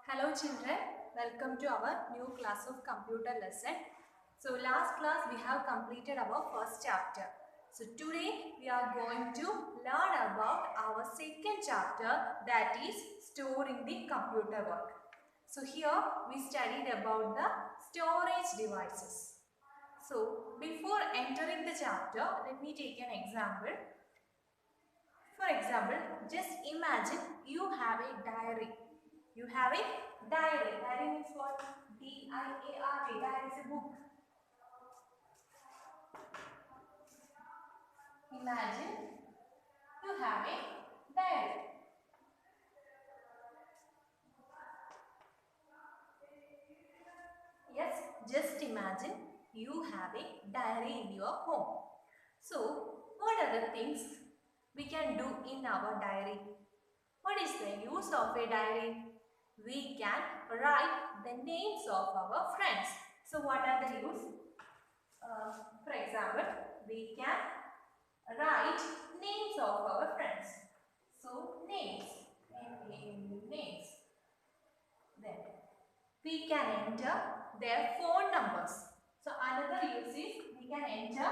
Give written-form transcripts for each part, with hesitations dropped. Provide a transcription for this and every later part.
Hello children, welcome to our new class of computer lesson. So last class we have completed our first chapter. So today we are going to learn about our second chapter, that is storing the computer work. So here we studied about the storage devices. So before entering the chapter, let me take an example. For example, just imagine you have a diary. You have a diary. Diary means what? D-I-A-R-Y. Diary is a book. Imagine you have a diary. Yes, just imagine you have a diary in your home. So, what are the things we can do in our diary? What is the use of a diary? We can write the names of our friends. So, what are the use? For example, we can write names of our friends. So, names. Names. Then, we can enter their phone numbers. So, another use is we can enter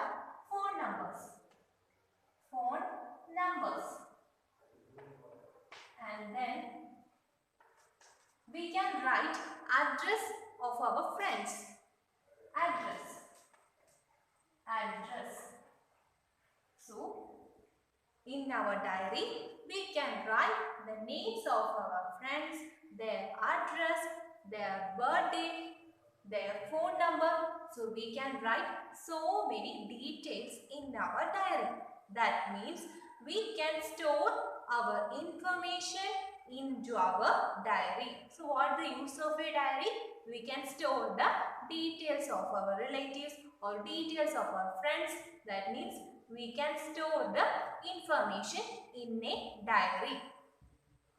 phone numbers. Phone numbers. And then we can write address of our friends. Address. So, in our diary, we can write the names of our friends, their address, their birthday, their phone number. So, we can write so many details in our diary. That means we can store our information into our diary. So, what the use of a diary? We can store the details of our relatives or details of our friends. That means we can store the information in a diary.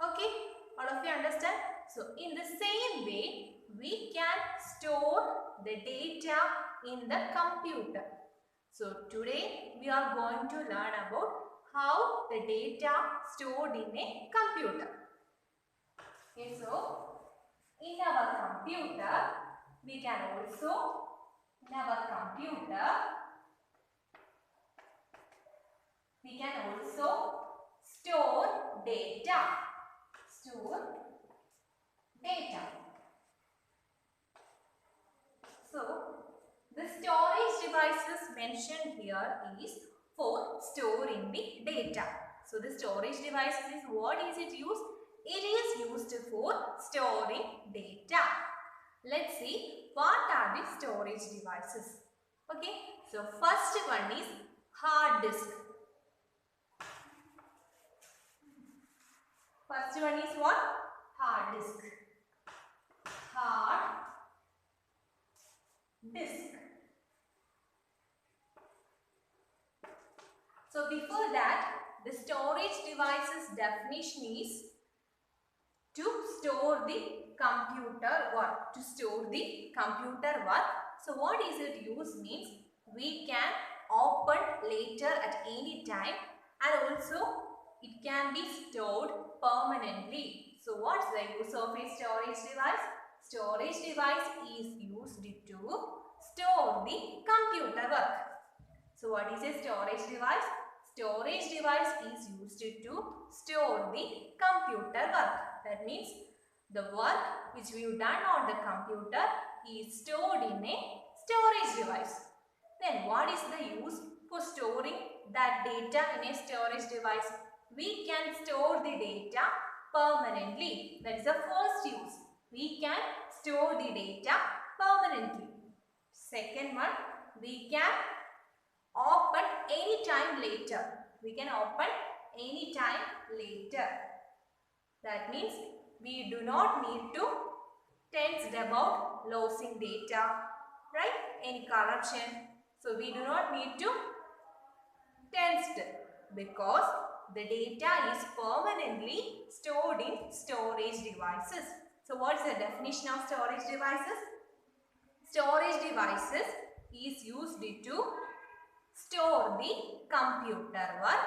Okay, all of you understand? So, in the same way, we can store the data in the computer. So, today we are going to learn about how the data stored in a computer. Okay, so in our computer, we can also, in our computer, we can also store data. Store data. So, the storage devices mentioned here is for storing the data. So, the storage device is, what is it used? It is used for storing data. Let's see what are the storage devices. Okay, so first one is hard disk. First one is what? Hard disk. Hard disk. So before that, the storage device's definition is to store the computer work. To store the computer work. So what is it used means we can open later at any time, and also it can be stored permanently. So what's the use of a storage device? Storage device is used to store the computer work. So what is a storage device? Storage device is used to store the computer work. That means the work which we have done on the computer is stored in a storage device. Then what is the use for storing that data in a storage device? We can store the data permanently. That is the first use. We can store the data permanently. Second one, we can open any time later. We can open any time later. That means we do not need to tense about losing data, right? Any corruption. So we do not need to tense because the data is permanently stored in storage devices. So what is the definition of storage devices? Storage devices is used to store the computer work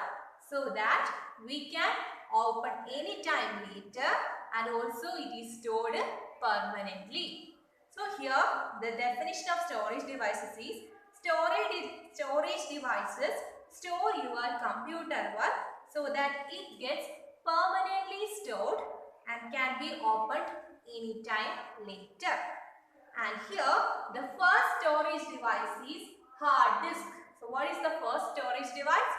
so that we can open any time later and also it is stored permanently. So here the definition of storage devices is storage devices store your computer work so that it gets permanently stored and can be opened anytime later. And here the first storage device is hard disk. So what is the first storage device?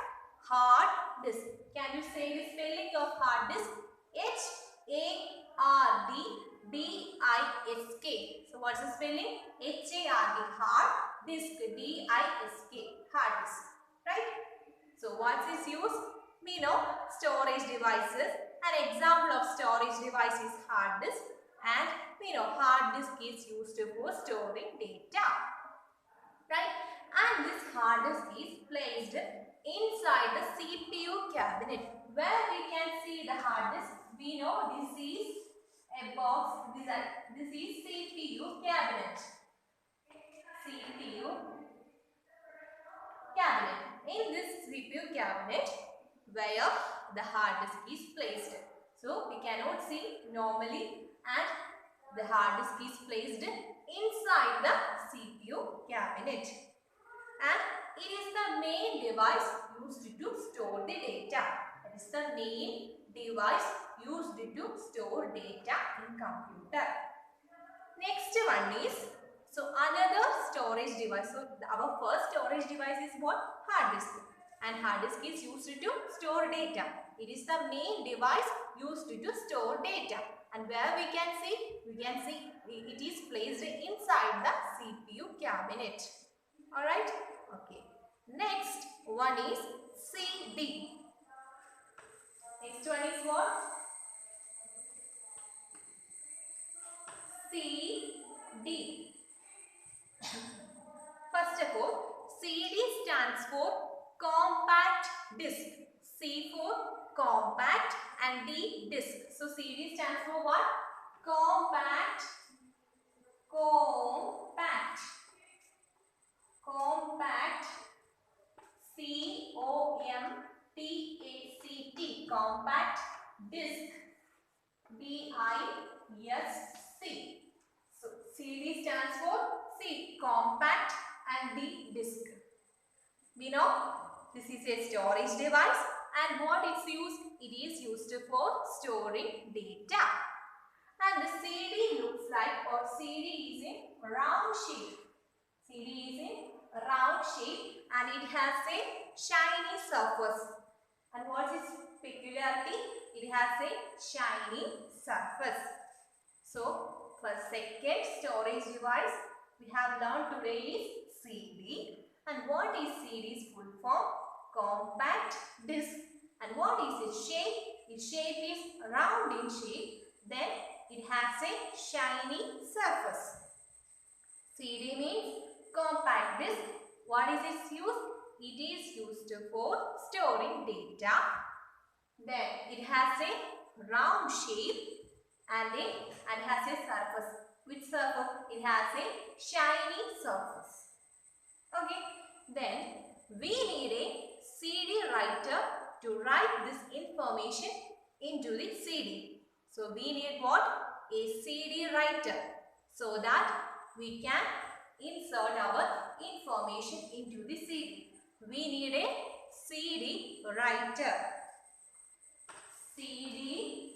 Hard disk. Can you say the spelling of hard disk? H-A-R-D-D-I-S-K. So what's the spelling? H-A-R-D, hard disk, D-I-S-K, hard disk, right? So what's its use? We know storage devices. An example of storage device is hard disk, and we know hard disk is used for storing data, right? And this hard disk is placed inside the CPU cabinet. Where we can see the hard disk, we know this is a box, this is CPU cabinet. CPU cabinet. In this CPU cabinet, where the hard disk is placed. So we cannot see normally, and the hard disk is placed inside the CPU cabinet. And it is the main device used to store the data. It is the main device used to store data in computer. Next one is, so another storage device. So our first storage device is what? Hard disk. And hard disk is used to store data. It is the main device used to store data. And where we can see it is placed inside the CPU cabinet. Alright? Okay. Next one is CD. Next one is what? CD. First of all, CD stands for compact disc. C for compact and D disc. So CD stands for what? Compact. C-O-M-P-A-C-T. Compact disc. D-I-S-C. So CD stands for C, compact, and D disc. We know this is a storage device, and what it's used? It is used for storing data. And the CD looks like, or CD is in round shape. CD is in round shape, and it has a shiny surface. And what is its peculiarity? It has a shiny surface. So for second storage device we have learned today is CD. And what is CD's full form? Compact disc. And what is its shape? Its shape is round in shape. Then it has a shiny surface. CD means compact disc. What is its use? It is used for storing data. Then it has a round shape and has a surface. Which surface? It has a shiny surface. Okay. Then we need a CD writer to write this information into the CD. So we need what? A CD writer, so that we can insert our information into the CD. We need a CD writer. CD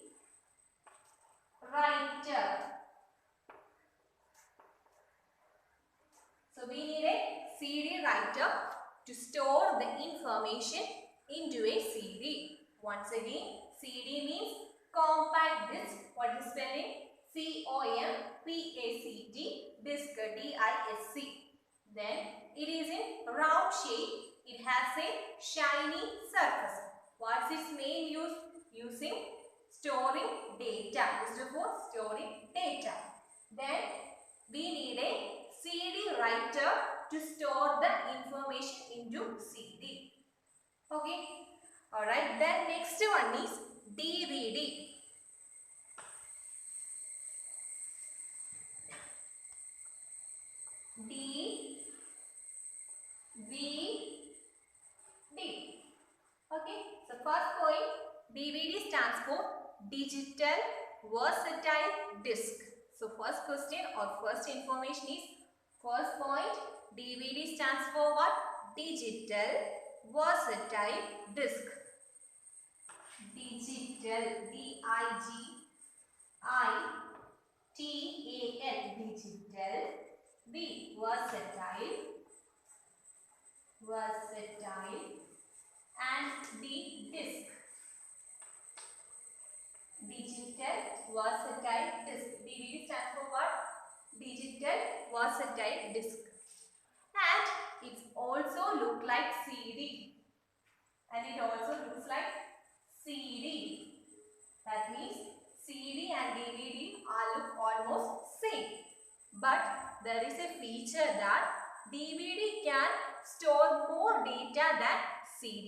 writer. So we need a CD writer to store the information into a CD. Once again, CD means compact disc. What is spelling? C-O-M-P-A-C-T, disc, D-I-S-C. Then it is in round shape. It has a shiny surface. What's its main use? Using storing data. Used for storing data. Then we need a CD writer to store the information into CD. Okay. Alright. Then next one is DVD. DVD. Okay. So first point, DVD stands for digital verse versatile disk. So first question or first information is, first point, DVD stands for what? Digital versatile disk. Digital, D-I-G-I-T-A-L, digital. V, versatile, and the disk. Digital versatile disk. DVD stands for what? Digital versatile disk. And it also looks like CD. And it also looks like CD. That means CD and DVD look almost same. But there is a feature that DVD can store more data than CD.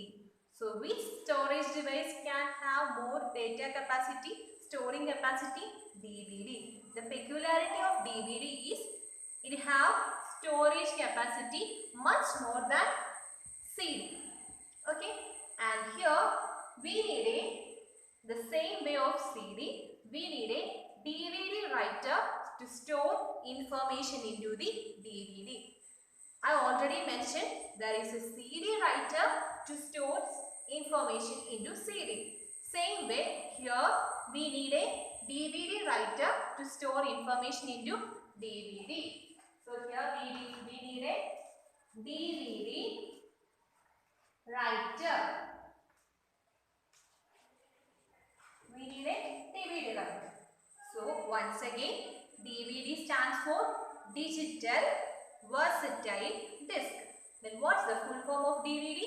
So which storage device can have more data capacity, storing capacity? DVD. The peculiarity of DVD is it have storage capacity much more than CD. Okay, and here we need the same way of CD, we need a DVD writer to store information into the DVD. I already mentioned there is a CD writer to store information into CD. Same way here we need a DVD writer to store information into DVD. So here we need a DVD writer. We need a DVD writer. So once again, DVD stands for digital versatile disk. Then what's the full form of DVD?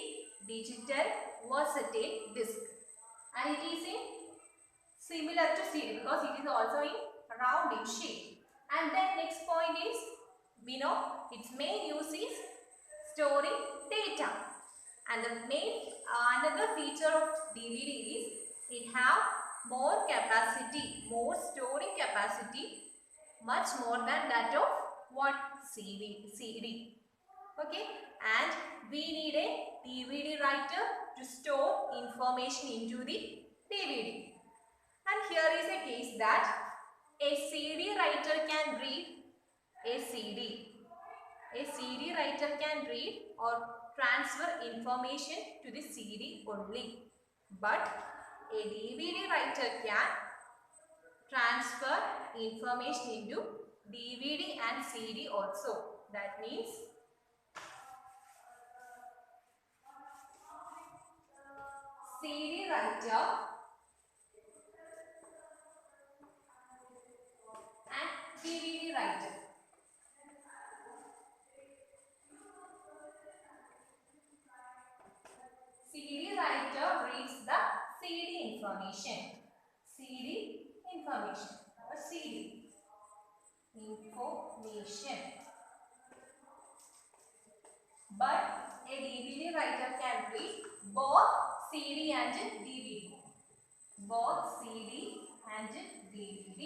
Digital versatile disk. And it is in similar to CD because it is also in round in shape. And then next point is, we know its main use is storing data. And the main another feature of DVD is it have more capacity, more storing capacity, much more than that of what? CD. Okay, and we need a DVD writer to store information into the DVD. And here is a case that a CD writer can read a CD. A CD writer can read or transfer information to the CD only. But a DVD writer can transfer information into DVD and CD also. That means CD writer and DVD writer. CD writer reads the CD information. CD information or CD information. But a DVD writer can read both CD and DVD. Both CD and DVD.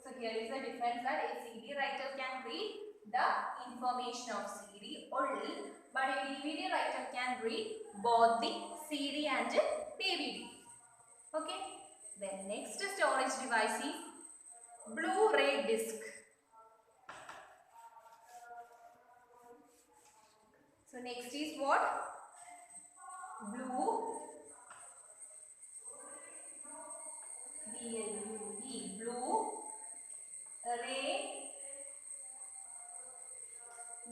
So here is the difference that a CD writer can read the information of CD only, but a DVD writer can read both the CD and DVD. Okay. Then next storage device is Blu-ray disc. So next is what? Blu-ray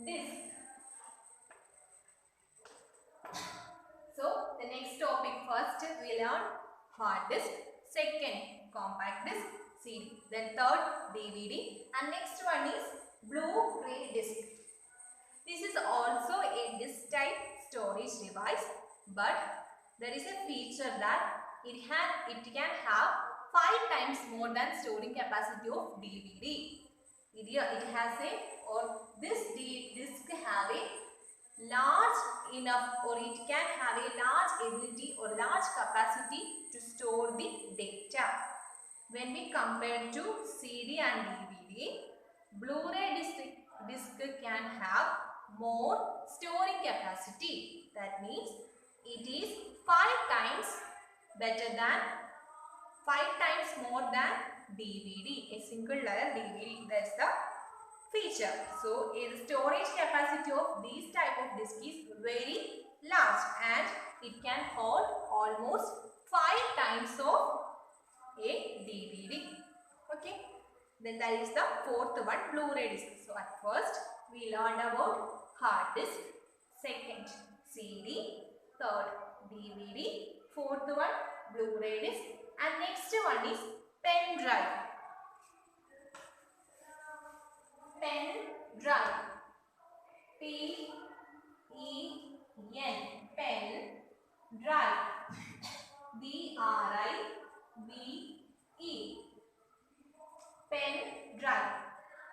disc. So the next topic, first we learn hard disk, second compact disk, CD, then third DVD, and next one is Blu-ray disc. This is also a disk type storage device, but there is a feature that it can have 5 times more than storing capacity of DVD. It has this disk have a large enough, or it can have a large ability or large capacity to store the data. When we compare to CD and DVD, Blu-ray disc can have more storing capacity. That means it is 5 times better than 5 times more than DVD, a single layer DVD. That's the feature. So the storage capacity of these type of disk is very large and it can hold almost 5 times of a DVD. Okay. Then that is the fourth one, Blu-ray disc. So at first we learned about hard disk, second CD, third DVD, fourth one Blu-ray disc, and next one is pen drive. Pen drive. P-E-N, pen drive. D-R-I-V-E. Pen drive.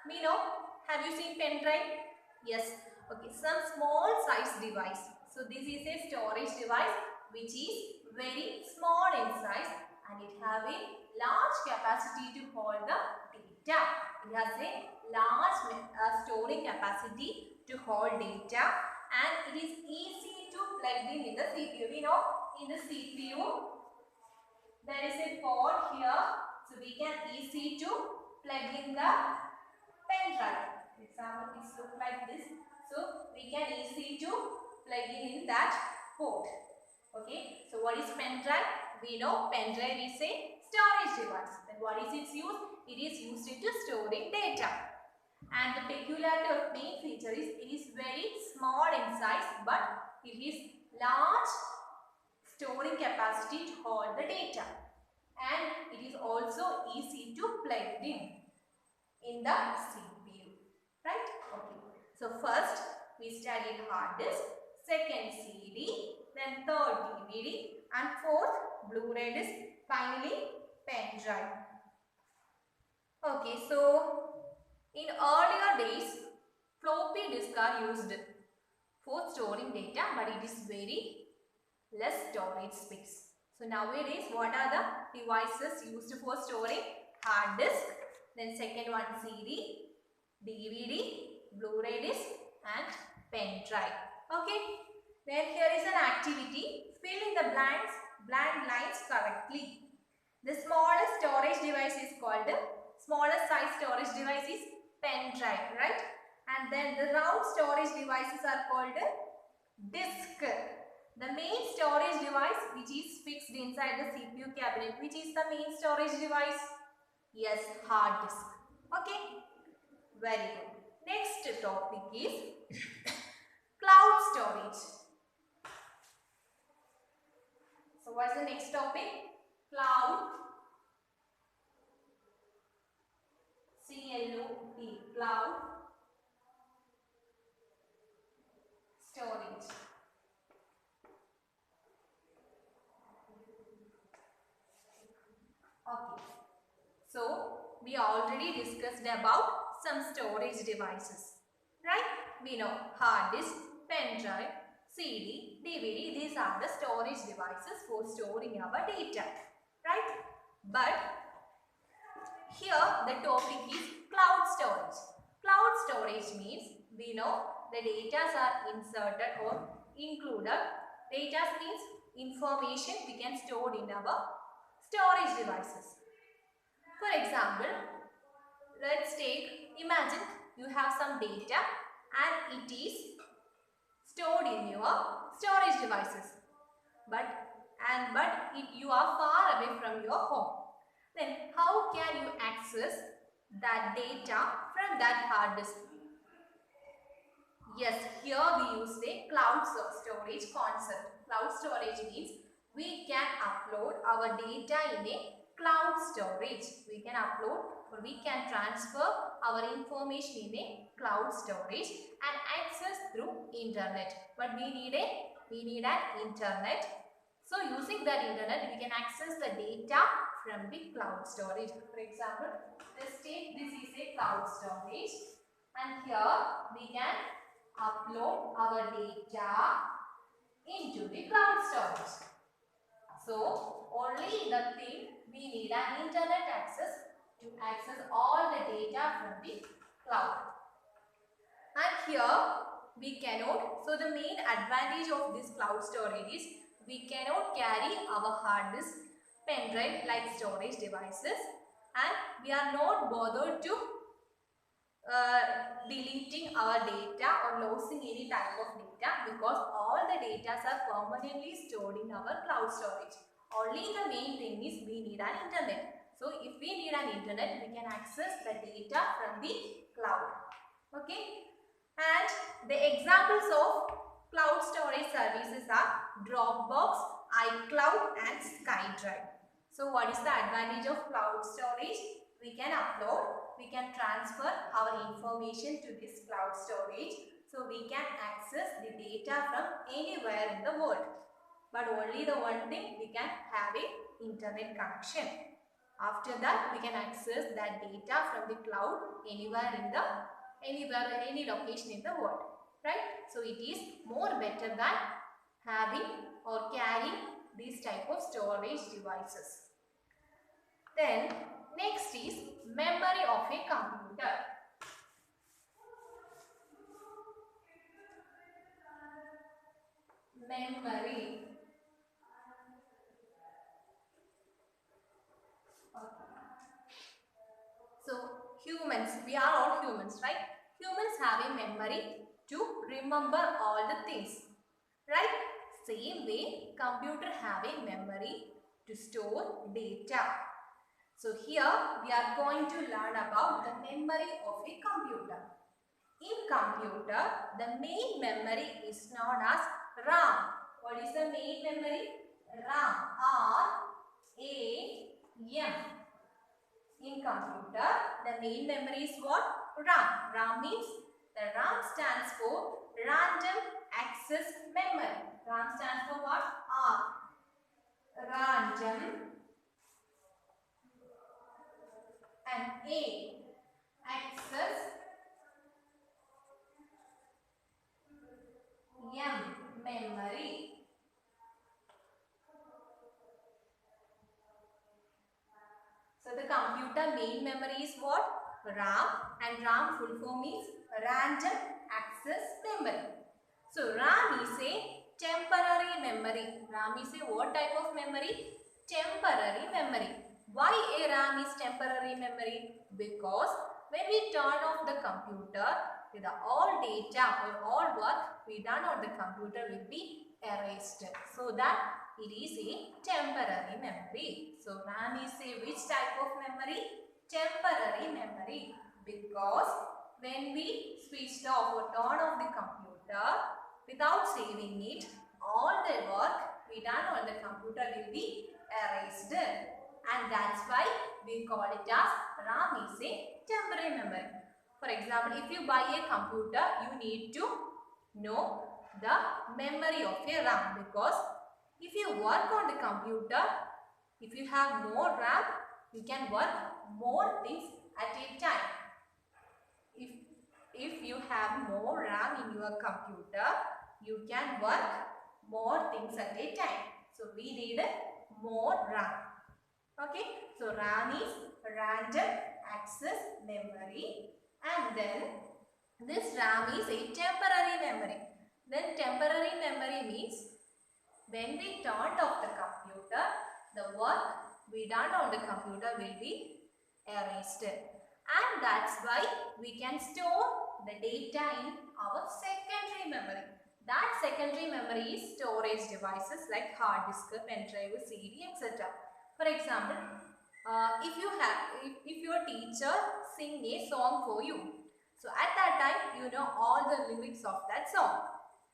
We know, have you seen pen drive? Yes. Okay, some small size device. So this is a storage device which is very small in size and it have a large capacity to hold the data. It has a large storing capacity to hold data and it is easy to plug in the CPU. We know in the CPU there is a port here, so we can easy to plug in the pen drive. Example, it looks like this. So we can easy to plug in that port. Okay. So what is pen drive? We know pen drive is a storage device. Then what is its use? It is used to storing data. And the peculiarity of main feature is it is very small in size, but it is large storing capacity to hold the data. And it is also easy to plug in the CPU. Right? Okay. So first we studied hard disk, second CD, then third DVD, and fourth Blu-ray disc, finally pen drive. Okay, so in earlier days floppy disks are used for storing data, but it is very less storage space. So nowadays what are the devices used for storing? Hard disk, then second one CD, DVD, Blu-ray disc and pen drive. Okay. Then here is an activity. Fill in the blank lines correctly. The smallest storage device is called smallest size storage device is pen drive, right? And then the round storage devices are called disk. The main storage device which is fixed inside the CPU cabinet. Which is the main storage device? Yes, hard disk. Okay. Very good. Next topic is cloud storage. So what is the next topic? Cloud. C-L-O-U-D. Cloud storage. Okay. So we already discussed about some storage devices. Right? We know hard disk, pen drive, CD, DVD, these are the storage devices for storing our data. Right? But here the topic is cloud storage. Cloud storage means we know the data are inserted or included. Data means information we can store in our storage devices. For example, let's imagine you have some data and it is stored in your storage devices. You are far away from your home. Then how can you access that data from that hard disk? Yes, here we use the cloud storage concept. Cloud storage means we can upload our data in a cloud storage. We can upload or we can transfer our information in a cloud storage and access through internet. But we need an internet. So using that internet, we can access the data from the cloud storage. For example, let's take this is a cloud storage, and here we can upload our data into the cloud storage. So only the thing we need an internet access to access all the data from the cloud. And here we cannot, so the main advantage of this cloud storage is we cannot carry our hard disk pen drive like storage devices, and we are not bothered to deleting our data or losing any type of data, because all the data are permanently stored in our cloud storage. Only the main thing is we need an internet. So if we need an internet, we can access the data from the cloud. Okay. And the examples of cloud storage services are Dropbox, iCloud and SkyDrive. So what is the advantage of cloud storage? We can upload, we can transfer our information to this cloud storage. So we can access the data from anywhere in the world. But only the one thing, we can have a internet connection. After that, we can access that data from the cloud anywhere in the any location in the world, right? So it is more better than having or carrying these type of storage devices. Then next is memory of a computer. Memory. So humans, we are all humans, right? Humans have a memory to remember all the things, right? Same way, computer have a memory to store data. So here we are going to learn about the memory of a computer. In computer, the main memory is known as RAM. What is the main memory? RAM. R-A-M. In computer, the main memory is what? RAM. RAM means, the RAM stands for Random Access Memory. RAM stands for what? R. Random. And A. Access. M. Memory. So the computer main memory is what? RAM, and RAM full form is Random Access Memory. So RAM is a temporary memory. RAM is a what type of memory? Temporary memory. Why a RAM is temporary memory? Because when we turn off the computer, all data or all work we done on the computer will be erased. So that it is a temporary memory. So RAM is a which type of memory? Temporary memory. Because when we switch off or turn off the computer without saving it, all the work we done on the computer will be erased. And that's why we call it as RAM is a temporary memory. For example, if you buy a computer, you need to know the memory of a RAM, because if you work on the computer, if you have more RAM, you can work more things at a time. If you have more RAM in your computer, you can work more things at a time. So we need more RAM. Okay, so RAM is Random Access Memory, and then this RAM is a temporary memory. Then temporary memory means when we turned off the computer, the work we done on the computer will be erased. And that's why we can store the data in our secondary memory. That secondary memory is storage devices like hard disk, pen drive, CD, etc. For example, if your teacher sing a song for you, so at that time you know all the lyrics of that song.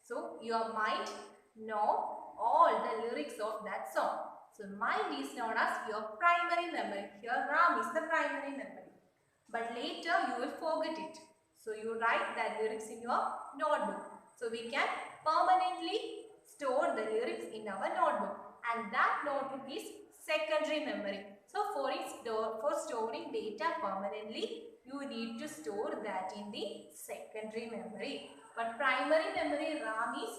So your mind know all the lyrics of that song. So mind is known as your primary memory. Here RAM is the primary memory. But later you will forget it. So you write that lyrics in your notebook. So we can permanently store the lyrics in our notebook. And that notebook is secondary memory. So for storing data permanently, you need to store that in the secondary memory. But primary memory RAM is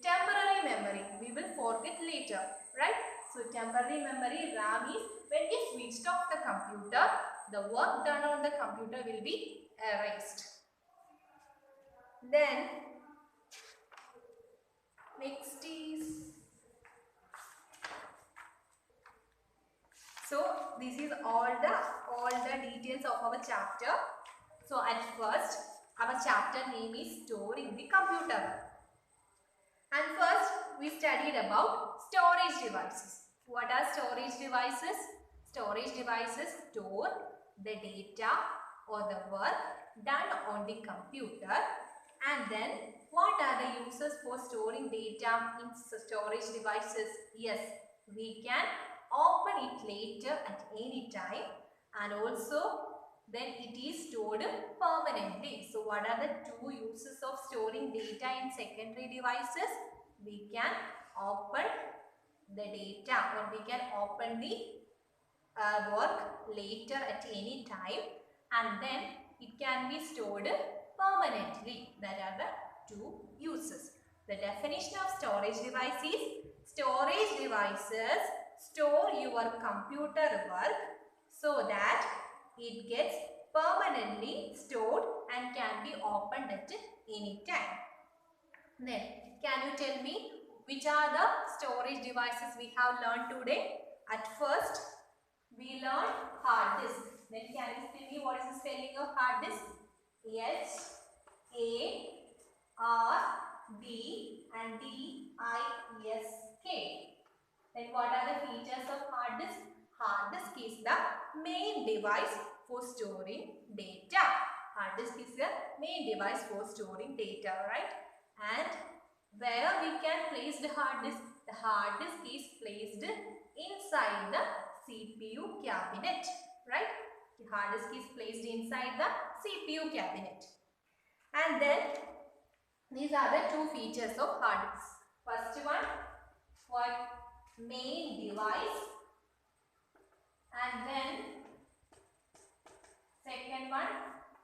temporary memory. We will forget later, right? So temporary memory RAM is when we switched off the computer, the work done on the computer will be erased. Then next is So this is all the details of our chapter. So at first, our chapter name is Storing the Computer. And first, we studied about storage devices. What are storage devices? Storage devices store the data or the work done on the computer. And then, what are the uses for storing data in storage devices? Yes, we can open it later at any time, and also then it is stored permanently. So what are the two uses of storing data in secondary devices? We can open the data, or we can open the work later at any time, and then it can be stored permanently. That are the two uses. The definition of storage device is: storage devices store your computer work so that it gets permanently stored and can be opened at any time. Then, can you tell me which are the storage devices we have learned today? At first, we learned hard disk. Then, can you tell me what is the spelling of hard disk? H-A-R-D and D-I-S-K. Then what are the features of hard disk? Hard disk is the main device for storing data. Hard disk is the main device for storing data, right? And where we can place the hard disk? The hard disk is placed inside the CPU cabinet, right? The hard disk is placed inside the CPU cabinet. And then these are the two features of hard disk. First one, what? Main device, and then second one,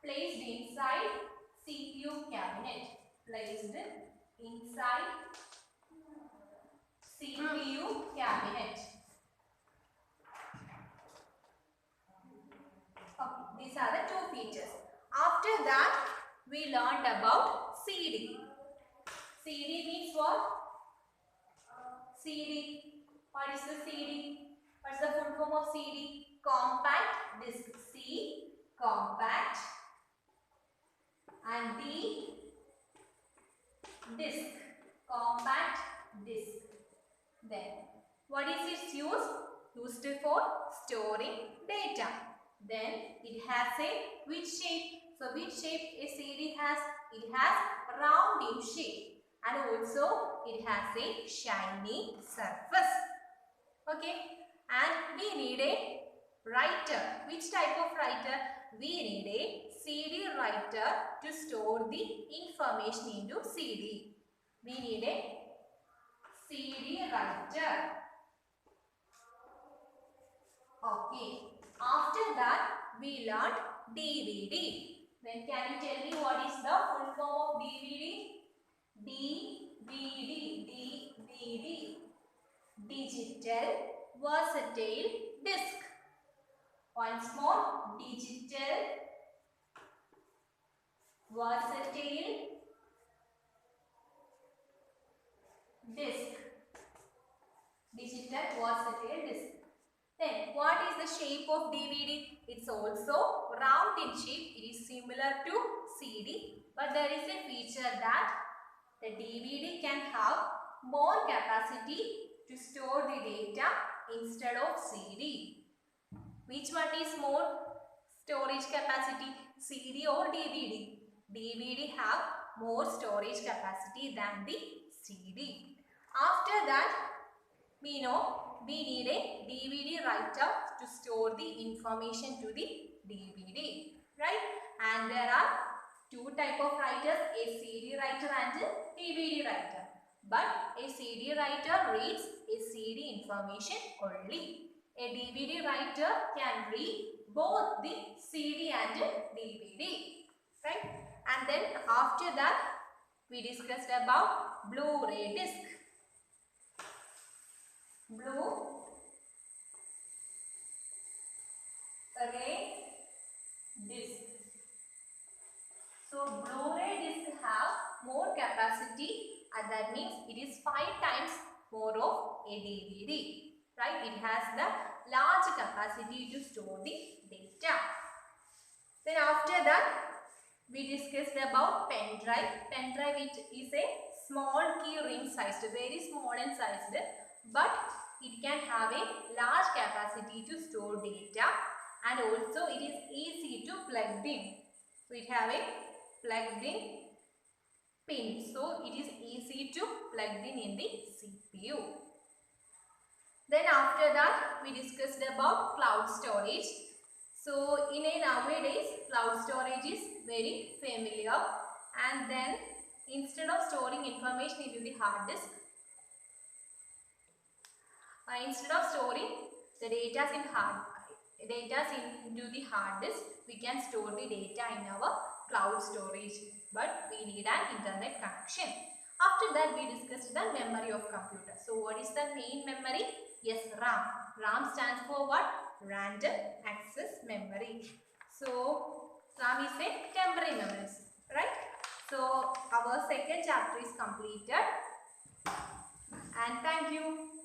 placed inside CPU cabinet. Placed inside CPU cabinet. Okay, these are the two features. After that, we learned about CD. CD means what? CD. What is the CD? What is the full form of CD? Compact disk. C, compact, and D, disk. Compact disk. Then, what is its use? Used for storing data. Then, it has a which shape? So, which shape a CD has? It has round in shape, and also it has a shiny surface. Okay, and we need a writer. Which type of writer? We need a CD writer to store the information into CD. We need a CD writer. Okay, after that we learned DVD. Then can you tell me what is the full form of DVD? DVD. Digital versatile disk. Once more, digital versatile disk. Digital versatile disk. Then, what is the shape of DVD? It's also round in shape. It is similar to CD, but there is a feature that the DVD can have more capacity to store the data instead of CD. Which one is more storage capacity, CD or DVD? DVD have more storage capacity than the CD. After that, we know we need a DVD writer to store the information to the DVD, right? And there are two type of writers, a CD writer and a DVD writer. But a CD writer reads a CD information only. A DVD writer can read both the CD and DVD, right? And then after that, we discussed about Blu-ray disc. Blu-ray disc. So Blu-ray disc have more capacity, and that means it is 5 times more of a DVD. Right? It has the large capacity to store the data. Then after that, we discussed about pen drive. Pen drive is a small key ring sized, very small and sized, but it can have a large capacity to store data, and also it is easy to plug in. So it have a plugged in pin, so it is easy to plug in the CPU. Then after that, we discussed about cloud storage. So in a nowadays, cloud storage is very familiar, and then instead of storing information into the hard disk, instead of storing the data into the hard disk, we can store the data in our cloud storage, but we need an internet connection. After that, we discussed the memory of computer. So what is the main memory? Yes, RAM. RAM stands for what? Random access memory. So RAM is a temporary memory, right? So our second chapter is completed, and thank you.